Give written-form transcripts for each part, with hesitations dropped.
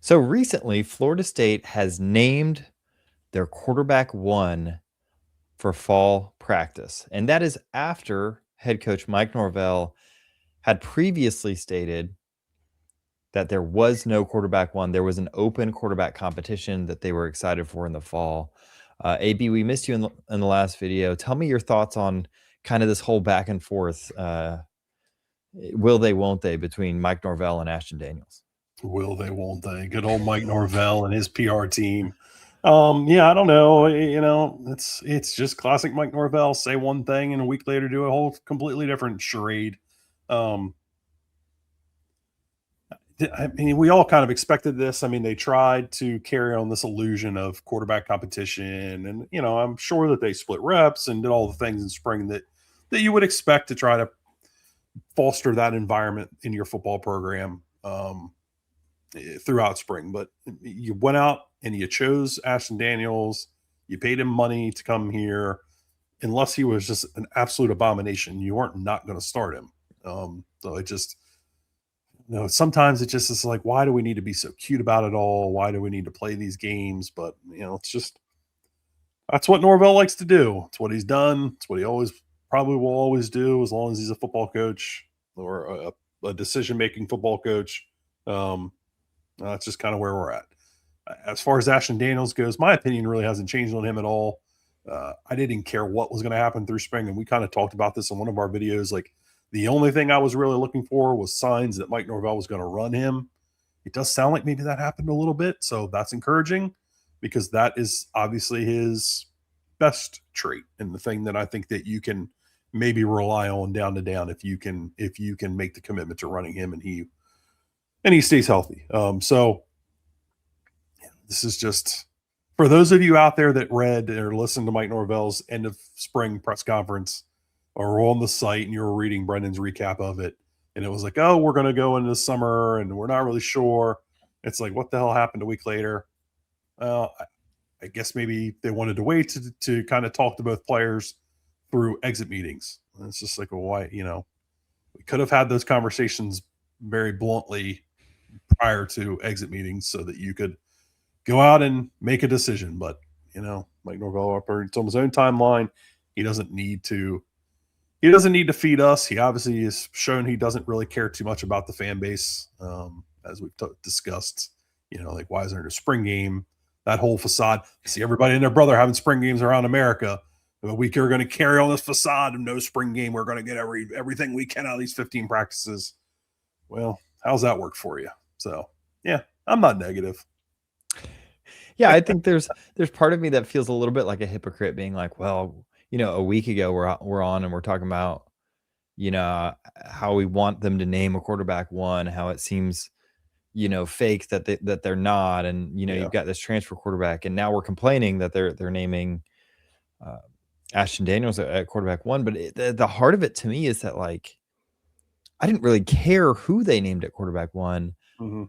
So recently, Florida State has named their quarterback one for fall practice. And that is after head coach Mike Norvell had previously stated that there was no quarterback one. There was an open quarterback competition that they were excited for in the fall. AB, we missed you in the last video. Tell me your thoughts on kind of this whole back and forth. Will they, won't they, between Mike Norvell and Ashton Daniels? Will they, won't they? Good old Mike Norvell and his PR team. Yeah, I don't know. It's just classic Mike Norvell. Say one thing and a week later do a whole completely different charade. I mean, we all kind of expected this. I mean, they tried to carry on this illusion of quarterback competition, and I'm sure that they split reps and did all the things in spring that you would expect to try to foster that environment in your football program throughout spring. But you went out and you chose Ashton Daniels. You paid him money to come here. Unless he was just an absolute abomination, you weren't not going to start him. So it just, sometimes it just is like, why do we need to be so cute about it all? Why do we need to play these games? But, it's just, that's what Norvell likes to do. It's what he's done. It's what he probably will always do as long as he's a football coach or a decision-making football coach. That's just kind of where we're at. As far as Ashton Daniels goes, my opinion really hasn't changed on him at all. I didn't care what was going to happen through spring, and we kind of talked about this in one of our videos. Like, the only thing I was really looking for was signs that Mike Norvell was going to run him. It does sound like maybe that happened a little bit, so that's encouraging because that is obviously his best trait and the thing that I think that you can maybe rely on down to down if you can make the commitment to running him and he stays healthy. So this is just for those of you out there that read or listened to Mike Norvell's end of spring press conference or on the site and you were reading Brendan's recap of it, and it was like, oh, we're going to go into the summer and we're not really sure. It's like, what the hell happened a week later? Well, I guess maybe they wanted to wait to kind of talk to both players through exit meetings. And it's just like, well, why, we could have had those conversations very bluntly prior to exit meetings so that you could go out and make a decision. But, Mike Norvell operates on his own timeline. He doesn't need to feed us. He obviously has shown he doesn't really care too much about the fan base, as we've discussed. Like, why isn't there a spring game? That whole facade. See everybody and their brother having spring games around America. We are going to carry on this facade of no spring game. We're going to get everything we can out of these 15 practices. Well, how's that work for you? So, yeah, I'm not negative. Yeah, I think there's part of me that feels a little bit like a hypocrite being like, well, a week ago we're on and we're talking about, how we want them to name a quarterback one, how it seems, fake that they're not. And, you've got this transfer quarterback and now we're complaining that they're naming Ashton Daniels at quarterback one. But the heart of it to me is that, like, I didn't really care who they named at quarterback one. Mm-hmm.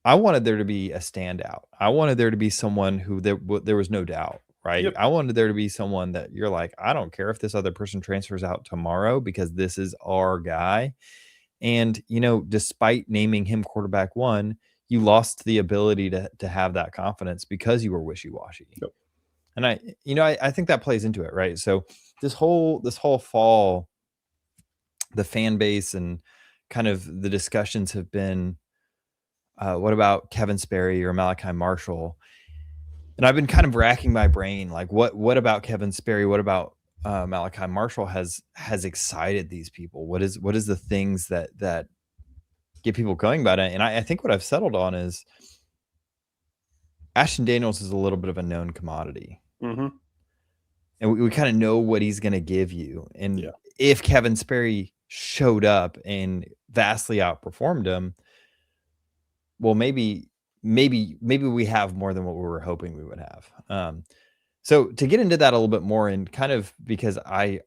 I wanted there to be a standout. I wanted there to be someone who there was no doubt, right? Yep. I wanted there to be someone that you're like, I don't care if this other person transfers out tomorrow because this is our guy. And, despite naming him quarterback one, you lost the ability to have that confidence because you were wishy-washy. Yep. And I think that plays into it, right? So this whole fall, the fan base and kind of the discussions have been, what about Kevin Sperry or Malachi Marshall? And I've been kind of racking my brain, like what about Kevin Sperry? What about Malachi Marshall has excited these people? What is the things that get people going about it? And I think what I've settled on is Ashton Daniels is a little bit of a known commodity. Mm-hmm. And we kind of know what he's going to give you. And Yeah. if Kevin Sperry showed up and vastly outperformed him, well, maybe we have more than what we were hoping we would have. So to get into that a little bit more, and kind of because to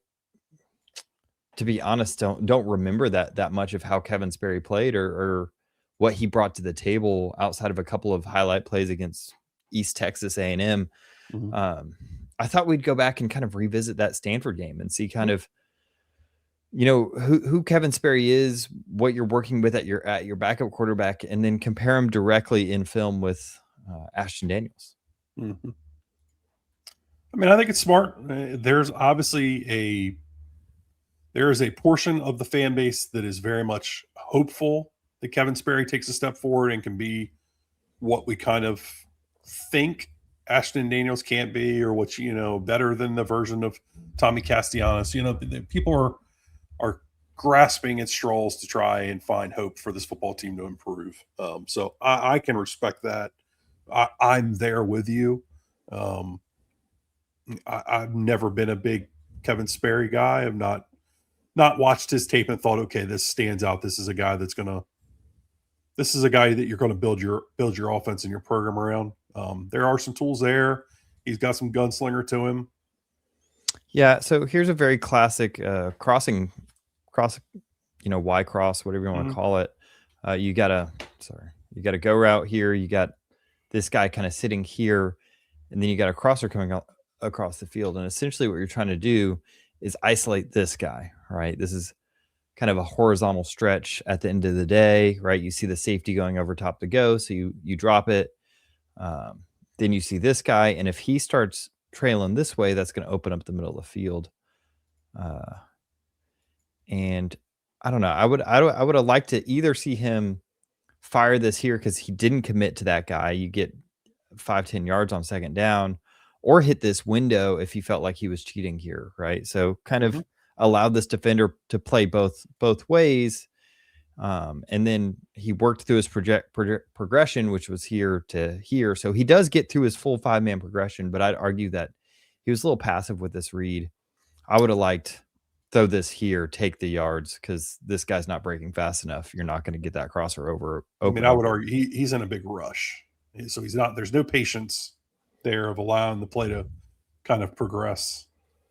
be honest, don't remember that much of how Kevin Sperry played or what he brought to the table outside of a couple of highlight plays against East Texas A&M. Mm-hmm. I thought we'd go back and kind of revisit that Stanford game and see kind of who Kevin Sperry is, what you're working with at your backup quarterback, and then compare him directly in film with Ashton Daniels. Mm-hmm. I mean, I think it's smart. There's obviously there is a portion of the fan base that is very much hopeful that Kevin Sperry takes a step forward and can be what we kind of think Ashton Daniels can't be, or what better than the version of Tommy Castellanos. People are grasping at straws to try and find hope for this football team to improve. So I can respect that. I'm there with you. I've never been a big Kevin Sperry guy. I've not watched his tape and thought, okay, this stands out. This is a guy that you're going to build your offense and your program around. There are some tools there. He's got some gunslinger to him. Yeah. So here's a very classic cross, Y cross, whatever you want to call it. You got a go route here. You got this guy kind of sitting here, and then you got a crosser coming out across the field. And essentially what you're trying to do is isolate this guy, right? This is kind of a horizontal stretch at the end of the day, right? You see the safety going over top to go, so you drop it. Then you see this guy, and if he starts trailing this way, that's going to open up the middle of the field. And I don't know. I would have liked to either see him fire this here because he didn't commit to that guy. You get 5-10 yards on second down, or hit this window if he felt like he was cheating here, right? So kind of allowed this defender to play both ways. And then he worked through his progression, which was here to here. So he does get through his full 5-man progression, but I'd argue that he was a little passive with this read. I would have liked throw this here, take the yards, because this guy's not breaking fast enough. You're not going to get that crosser over. I mean, I would argue he's in a big rush. So he's not, there's no patience there of allowing the play to kind of progress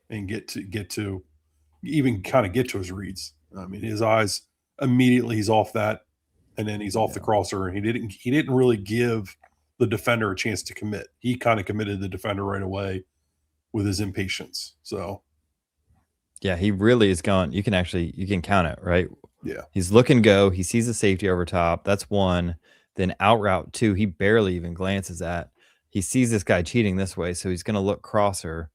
and get to even kind of get to his reads. I mean, his eyes immediately, he's off that, and then he's off the crosser, and he didn't really give the defender a chance to commit. He kind of committed the defender right away with his impatience. So yeah, he really is gone. You can count it, right? Yeah. He's looking go. He sees the safety over top. That's one. Then out route 2, he barely even glances at. He sees this guy cheating this way, so he's going to look crosser.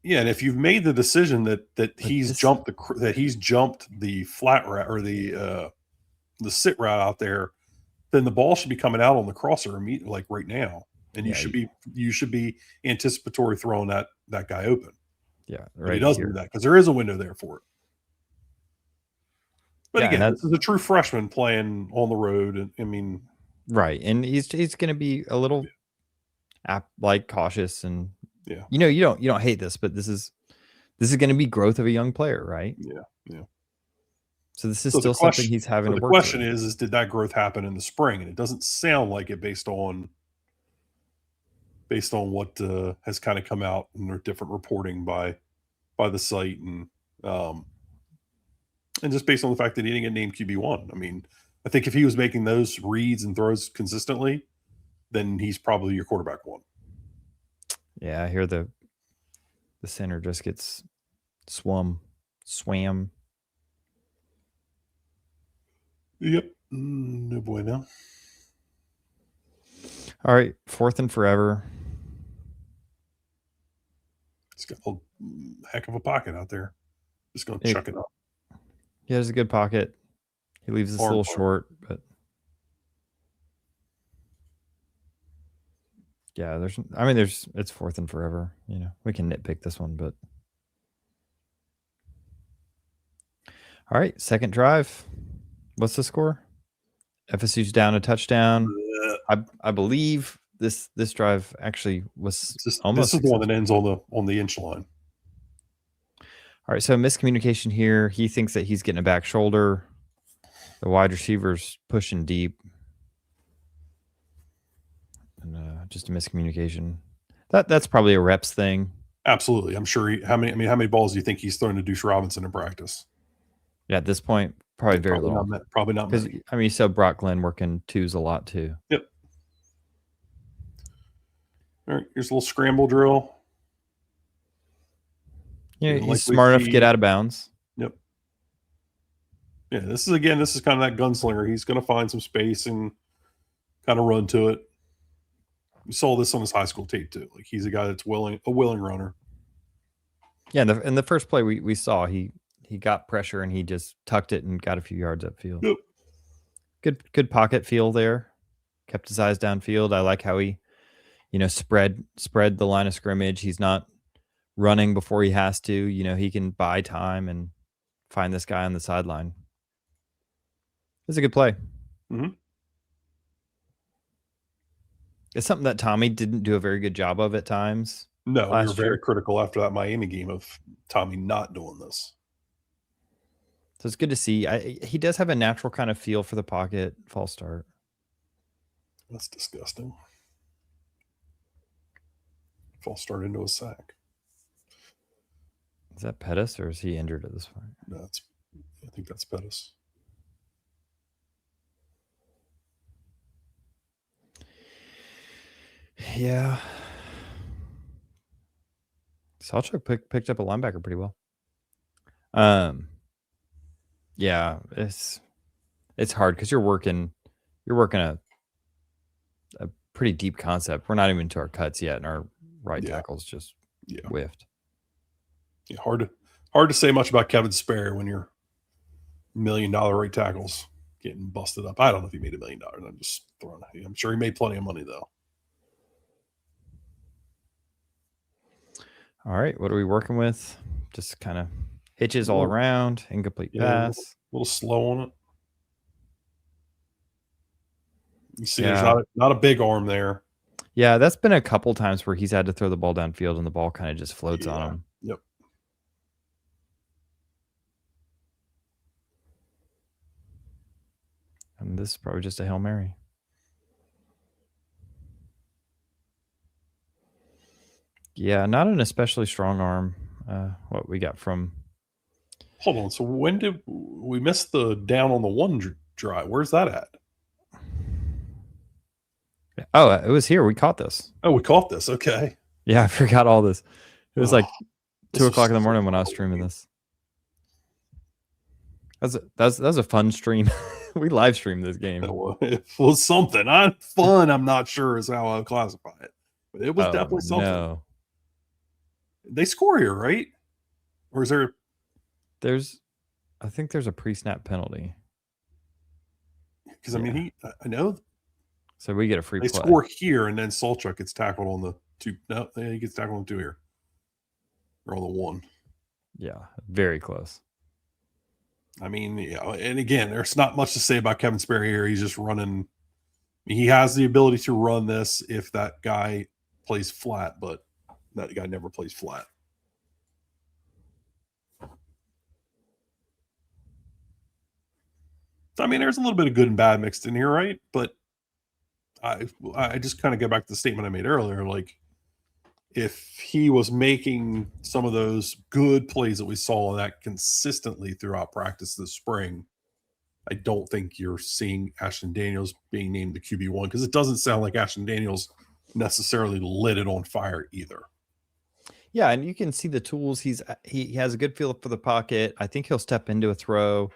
Yeah, and if you've made the decision that he's jumped the flat route or the sit route out there, then the ball should be coming out on the crosser immediately, like right now, and you should be anticipatory throwing that guy open. Yeah, right. But he doesn't do that because there is a window there for it. But yeah, again, this is a true freshman playing on the road, and I mean, right, and he's going to be a little cautious, and yeah, you don't hate this, but this is going to be growth of a young player, right? Yeah. So this is still something he's having to work. The question is did that growth happen in the spring? And it doesn't sound like it based on what has kind of come out in their different reporting by the site, and just based on the fact that he didn't get named QB-1. I mean, I think if he was making those reads and throws consistently, then he's probably your quarterback 1. Yeah, I hear the center just gets swam. Yep. No bueno. All right, 4th and forever. It's got a heck of a pocket out there. Just going to chuck it up. Yeah, there's a good pocket. He leaves this a little short, but yeah, it's 4th and forever. We can nitpick this one, but all right, second drive. What's the score? FSU's down a touchdown. I believe this drive actually was almost. This is the one that ends on the inch line. All right, so miscommunication here. He thinks that he's getting a back shoulder. The wide receiver's pushing deep, and just a miscommunication. That's probably a reps thing. Absolutely, I'm sure. How many balls do you think he's thrown to Deuce Robinson in practice? Yeah, at this point, probably very little. Probably not. Because you saw Brock Glenn working 2s a lot too. Yep. All right, here's a little scramble drill. He's smart enough to get out of bounds. Yep. Yeah, this is kind of that gunslinger. He's going to find some space and kind of run to it. We saw this on his high school tape too. Like he's a guy that's a willing runner. Yeah, in the first play we saw, he got pressure and he just tucked it and got a few yards upfield. Yep. Good pocket feel there. Kept his eyes downfield. I like how he, spread the line of scrimmage. He's not running before he has to. He can buy time and find this guy on the sideline. It's a good play. Mm-hmm. It's something that Tommy didn't do a very good job of at times. No, we were very critical after that Miami game of Tommy not doing this. So it's good to see. He does have a natural kind of feel for the pocket. False start. That's disgusting. False start into a sack. Is that Pettis or is he injured at this point? No, I think that's Pettis. Yeah. Salchuk picked up a linebacker pretty well. Yeah, it's hard because you're working a pretty deep concept. We're not even to our cuts yet, and our right tackle's just whiffed. Yeah, hard to say much about Kevin Sperry when your $1 million right tackles getting busted up. I don't know if he made $1 million. I'm just throwing. I'm sure he made plenty of money though. All right, what are we working with? Just kind of hitches all around, incomplete pass. A little slow on it. You see, there's not a big arm there. Yeah, that's been a couple times where he's had to throw the ball downfield and the ball kind of just floats on him. Yep. And this is probably just a Hail Mary. Yeah, not an especially strong arm. What we got from... Hold on. So when did we miss the down on the one drive? Where's that at? Oh, it was here. We caught this. Oh, we caught this. Okay. Yeah, I forgot all this. It was like 2 o'clock in the morning when I was streaming this. That was a fun stream. We live streamed this game. It was something. Fun, I'm not sure is how I'll classify it. But it was definitely something. No. They score here, right? Or is there... I think there's a pre-snap penalty. Because, I mean, I know... So we get a free play. They score here, and then Salchuk gets tackled on the 2. No, he gets tackled on 2 here. Or on the 1. Yeah, very close. I mean, and again, there's not much to say about Kevin Sperry here. He's just running. He has the ability to run this if that guy plays flat, but that guy never plays flat. I mean, there's a little bit of good and bad mixed in here, right? But I just kind of go back to the statement I made earlier. Like, if he was making some of those good plays that we saw that consistently throughout practice this spring, I don't think you're seeing Ashton Daniels being named the QB-1 because it doesn't sound like Ashton Daniels necessarily lit it on fire either. Yeah, and you can see the tools. He has a good feel for the pocket. I think he'll step into a throw.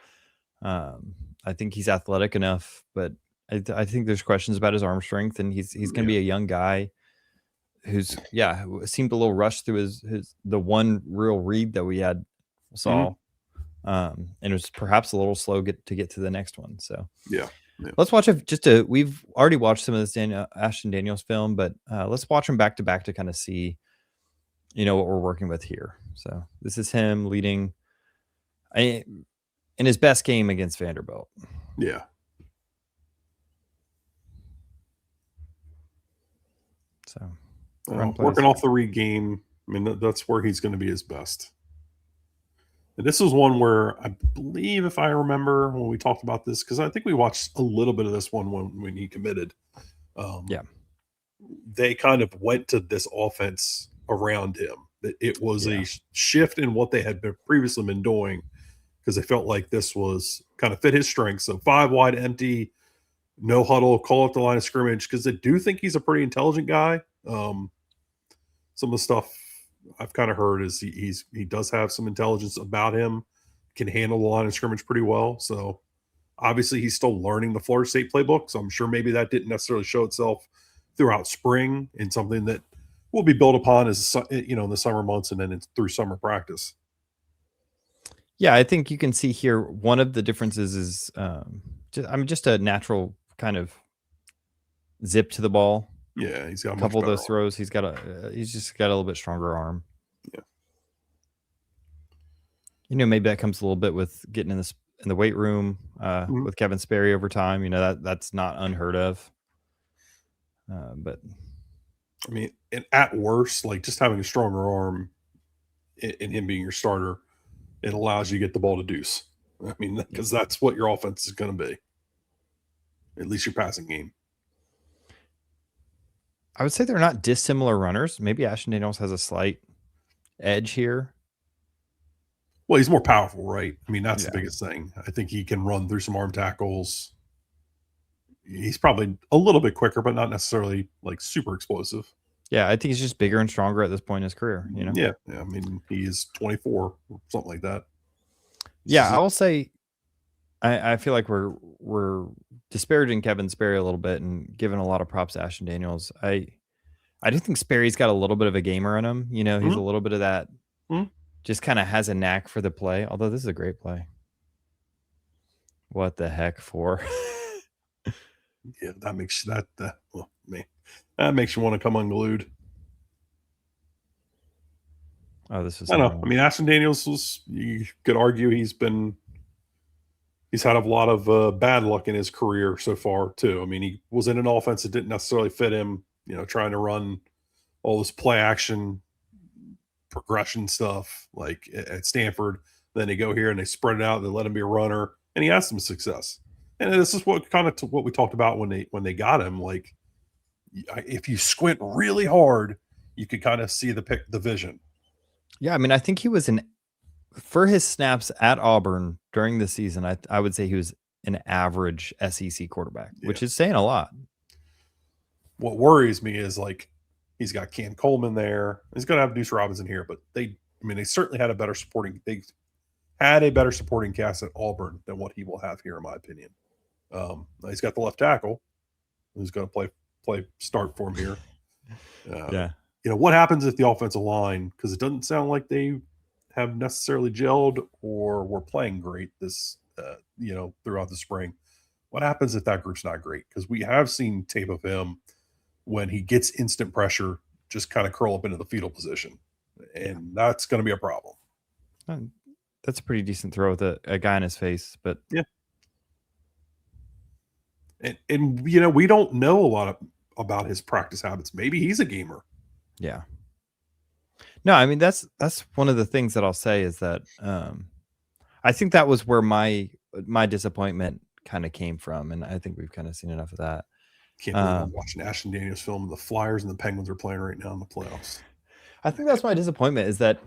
I think he's athletic enough, but I think there's questions about his arm strength, and he's going to be a young guy who's seemed a little rushed through the one real read that we saw, and it was perhaps a little slow to get to the next one. So let's watch it. We've already watched some of this Ashton Daniels film, but let's watch them back to back to kind of see, what we're working with here. So this is him leading in his best game against Vanderbilt. Yeah. So working off the read game, I mean, that's where he's going to be his best. And this was one where I believe, if I remember when we talked about this, because I think we watched a little bit of this one when he committed. They kind of went to this offense around him. It was a shift in what they had previously been doing because they felt like this was kind of fit his strengths. So 5 wide empty, no huddle, call up the line of scrimmage, because I do think he's a pretty intelligent guy. Some of the stuff I've kind of heard is he does have some intelligence about him, can handle the line of scrimmage pretty well. So obviously he's still learning the Florida State playbook. So I'm sure maybe that didn't necessarily show itself throughout spring and something that will be built upon as in the summer months and then through summer practice. Yeah, I think you can see here one of the differences is just a natural kind of zip to the ball. Yeah, he's got A couple of those arm. throws, he's just got a little bit stronger arm. Yeah. Maybe that comes a little bit with getting in the weight room with Kevin Sperry over time. That's not unheard of. But I mean, and at worst, like just having a stronger arm and him being your starter, it allows you to get the ball to deuce. I mean, because that's what your offense is going to be. At least your passing game. I would say they're not dissimilar runners. Maybe Ashton Daniels has a slight edge here. Well, he's more powerful, right? I mean, that's the biggest thing. I think he can run through some arm tackles. He's probably a little bit quicker, but not necessarily like super explosive. Yeah, I think he's just bigger and stronger at this point in his career. Yeah. I mean, he is 24, something like that. Yeah, I will say, I feel like we're disparaging Kevin Sperry a little bit and giving a lot of props to Ashton Daniels. I do think Sperry's got a little bit of a gamer in him. He's a little bit of that. Just kind of has a knack for the play. Although this is a great play. What the heck for? Yeah, that makes that makes you want to come unglued. Oh, this is. I don't know. I mean, Ashton Daniels you could argue he's had a lot of bad luck in his career so far too. I mean, he was in an offense that didn't necessarily fit him. Trying to run all this play action progression stuff like at Stanford. Then they go here and they spread it out. They let him be a runner, and he has some success. And this is what we talked about when they got him. Like, if you squint really hard, you could kind of see the vision. Yeah, I mean, I think he was for his snaps at Auburn during the season. I would say he was an average SEC quarterback, which is saying a lot. What worries me is like he's got Cam Coleman there. He's going to have Deuce Robinson here, but they certainly had a better supporting. They had a better supporting cast at Auburn than what he will have here, in my opinion. He's got the left tackle who's going to play start for him here. Yeah. What happens if the offensive line, because it doesn't sound like they have necessarily gelled or were playing great this, throughout the spring. What happens if that group's not great? Because we have seen tape of him when he gets instant pressure, just kind of curl up into the fetal position. And that's going to be a problem. That's a pretty decent throw with a guy in his face, but yeah. And we don't know a lot about his practice habits. Maybe he's a gamer. Yeah. No, I mean, that's one of the things that I'll say is that I think that was where my disappointment kind of came from. And I think we've kind of seen enough of that. Can't believe I'm watching Ashton Daniels film. The Flyers and the Penguins are playing right now in the playoffs. I think that's my disappointment is that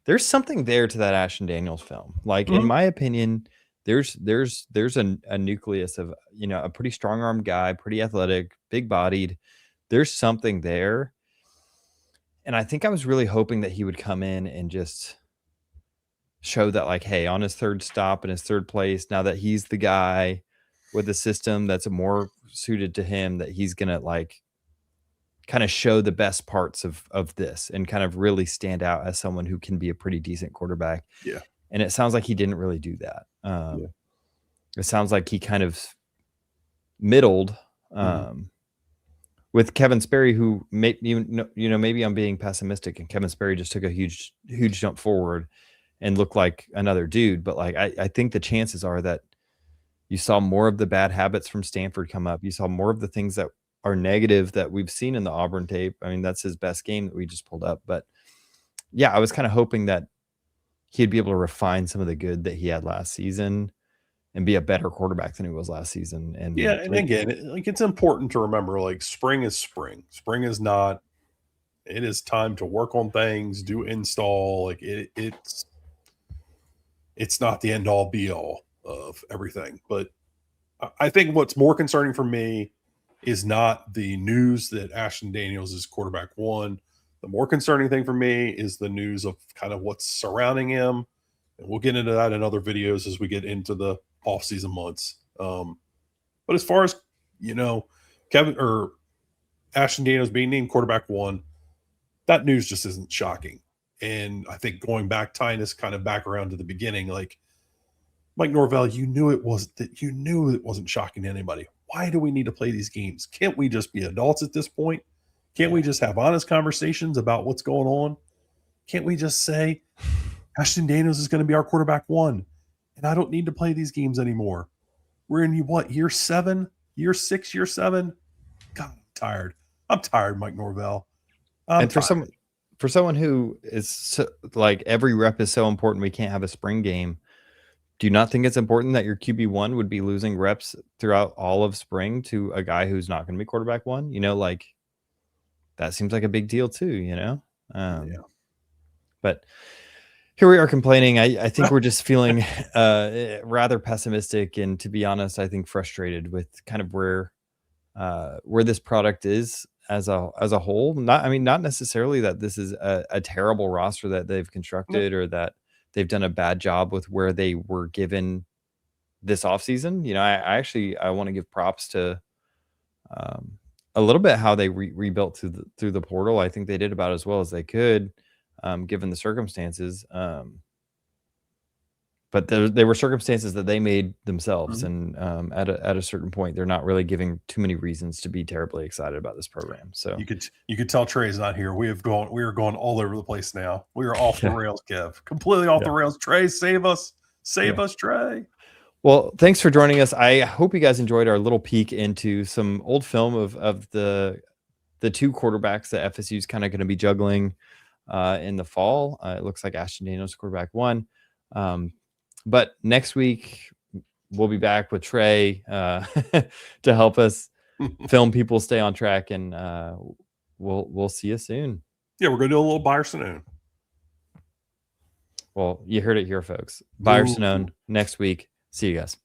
there's something there to that Ashton Daniels film. Like, in my opinion, there's a nucleus of, a pretty strong arm guy, pretty athletic, big bodied. There's something there. And I think I was really hoping that he would come in and just show that, like, hey, on his third stop in his third place, now that he's the guy with a system that's more suited to him, that he's going to like kind of show the best parts of this and kind of really stand out as someone who can be a pretty decent quarterback. Yeah. And it sounds like he didn't really do that. It sounds like he kind of middled with Kevin Sperry, who maybe I'm being pessimistic, and Kevin Sperry just took a huge jump forward and looked like another dude. But like, I think the chances are that you saw more of the bad habits from Stanford come up. You saw more of the things that are negative that we've seen in the Auburn tape. I mean, that's his best game that we just pulled up. But yeah, I was kind of hoping that he'd be able to refine some of the good that he had last season and be a better quarterback than he was last season. And yeah, and again, it's important to remember, like, spring is spring. Spring is not. It is time to work on things, do install. Like it's not the end all be all of everything. But I think what's more concerning for me is not the news that Ashton Daniels is quarterback one. The more concerning thing for me is the news of kind of what's surrounding him And we'll get into that in other videos as we get into the off-season months. But as far as, Kevin or Ashton Daniels being named quarterback 1, that news just isn't shocking. And I think going back, tying this kind of back around to the beginning, like Mike Norvell, you knew it wasn't shocking to anybody. Why do we need to play these games? Can't we just be adults at this point? Can't we just have honest conversations about what's going on? Can't we just say Ashton Daniels is going to be our quarterback 1, and I don't need to play these games anymore? We're in year 7, year 6, year 7. God, I'm tired. I'm tired, Mike Norvell. And for someone who is so, like, every rep is so important, we can't have a spring game. Do you not think it's important that your QB1 would be losing reps throughout all of spring to a guy who's not going to be quarterback 1? Like, that seems like a big deal too, Yeah. But here we are complaining. I think we're just feeling rather pessimistic, and to be honest, I think frustrated with kind of where this product is as a whole. Not necessarily that this is a terrible roster that they've constructed or that they've done a bad job with where they were given this offseason. I want to give props to a little bit how they rebuilt through the portal. I think they did about as well as they could, given the circumstances. But they were circumstances that they made themselves, and at a certain point, they're not really giving too many reasons to be terribly excited about this program. So you could tell Trey's not here. We are going all over the place now. We are off the rails, Kev. Completely off the rails. Trey, save us, us, Trey. Well, thanks for joining us. I hope you guys enjoyed our little peek into some old film of the 2 quarterbacks that FSU is kind of going to be juggling in the fall. It looks like Ashton Daniels, quarterback 1. But next week we'll be back with Trey to help us film people stay on track, and we'll see you soon. Yeah, we're going to do a little Buyer Sinone. Well, you heard it here, folks. Buyer Sinone next week. See you guys.